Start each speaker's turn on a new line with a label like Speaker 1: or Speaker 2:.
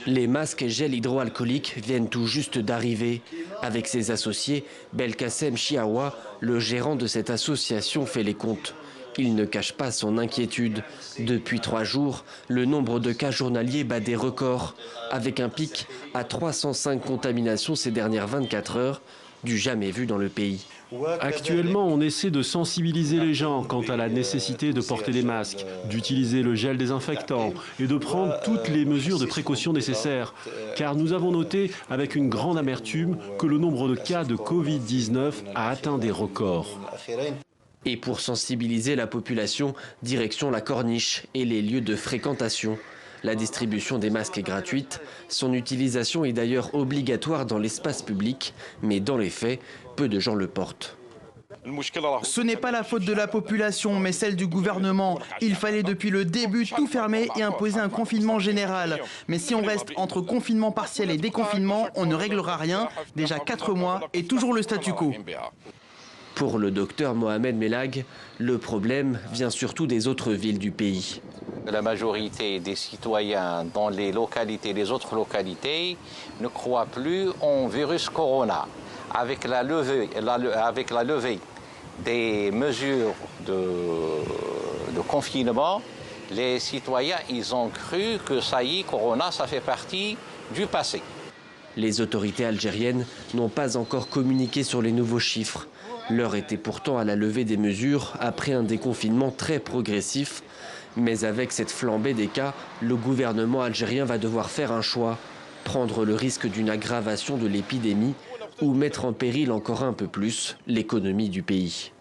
Speaker 1: Les masques et gel hydroalcoolique viennent tout juste d'arriver. Avec ses associés, Belkacem Chiawa, le gérant de cette association, fait les comptes. Il ne cache pas son inquiétude. Depuis 3 jours, le nombre de cas journaliers bat des records, avec un pic à 305 contaminations ces dernières 24 heures, du jamais vu dans le pays.
Speaker 2: Actuellement, on essaie de sensibiliser les gens quant à la nécessité de porter des masques, d'utiliser le gel désinfectant et de prendre toutes les mesures de précaution nécessaires. Car nous avons noté avec une grande amertume que le nombre de cas de Covid-19 a atteint des records.
Speaker 1: Et pour sensibiliser la population, direction la corniche et les lieux de fréquentation. La distribution des masques est gratuite. Son utilisation est d'ailleurs obligatoire dans l'espace public, mais dans les faits, peu de gens le portent.
Speaker 3: Ce n'est pas la faute de la population, mais celle du gouvernement. Il fallait depuis le début tout fermer et imposer un confinement général. Mais si on reste entre confinement partiel et déconfinement, on ne réglera rien. Déjà 4 mois et toujours le statu quo.
Speaker 1: Pour le docteur Mohamed Melag, le problème vient surtout des autres villes du pays.
Speaker 4: La majorité des citoyens dans les autres localités, ne croient plus en virus corona. Avec la levée des mesures de confinement, les citoyens, ils ont cru que ça y est, corona, ça fait partie du passé.
Speaker 1: Les autorités algériennes n'ont pas encore communiqué sur les nouveaux chiffres. L'heure était pourtant à la levée des mesures après un déconfinement très progressif. Mais avec cette flambée des cas, le gouvernement algérien va devoir faire un choix. Prendre le risque d'une aggravation de l'épidémie ou mettre en péril encore un peu plus l'économie du pays.